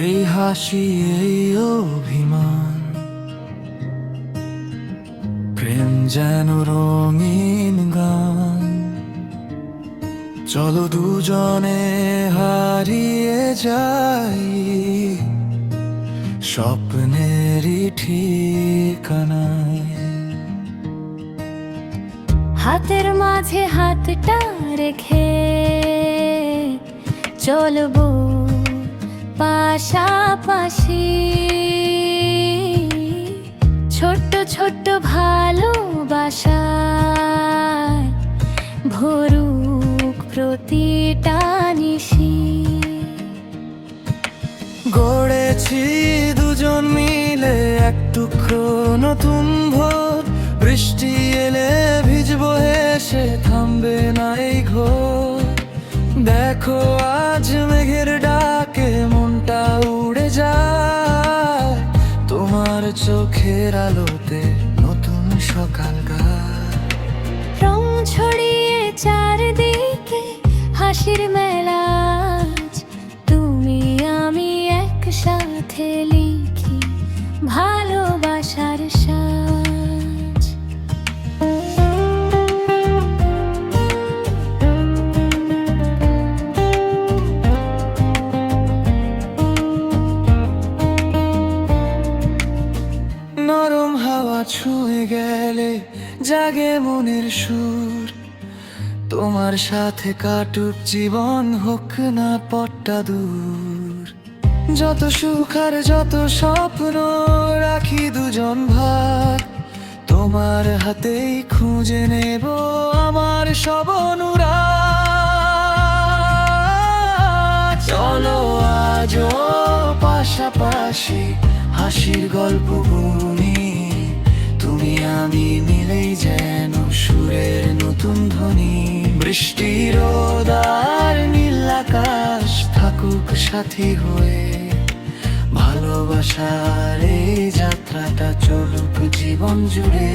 এই হাসি, এই অভিমান, প্রেম যেন রঙিন গান। চলো দুজনে হারিয়ে যাই স্বপ্নেরই ঠিকানায়। হাতের মাঝে হাতটা রেখে চলবো পাশাপাশি, ছোট্ট ছোট্ট ভালোবাসায় ভরুক প্রতিটা নিশি। গড়েছি দুজন মিলে এক টুকরো নতুন ভোর, বৃষ্টি এলে ভিজবো হেসে, থামবে না এই ঘোর। দেখো আজ মেঘের ডাকে মনটা উড়ে যায়, তোমার চোখের আলোতে নতুন সকাল গায়। রং ছড়িয়ে চারদিকে হাসির মেলা, তুমি আমি একসাথে লিখি ভালোবাসার সাজ। নরম হাওয়া ছুঁয়ে গেলে জাগে মনের সুর, তোমার সাথে কাটুক জীবন, হোক না পথটা দূর। যত সুখ আর যত স্বপ্ন রাখি দুজন ভাগ, তোমার হাতেই খুঁজে নেব আমার সব অনুরাগ। চলো আজও পাশাপাশি হাসির গল্প বুনি, তুমি আমি মিলেই যেন সুরের নতুন ধ্বনি। বৃষ্টি রোদ আর নীল আকাশ থাকুক সাথী হয়ে, ভালোবাসার এই যাত্রাটা চলুক জীবন জুড়ে।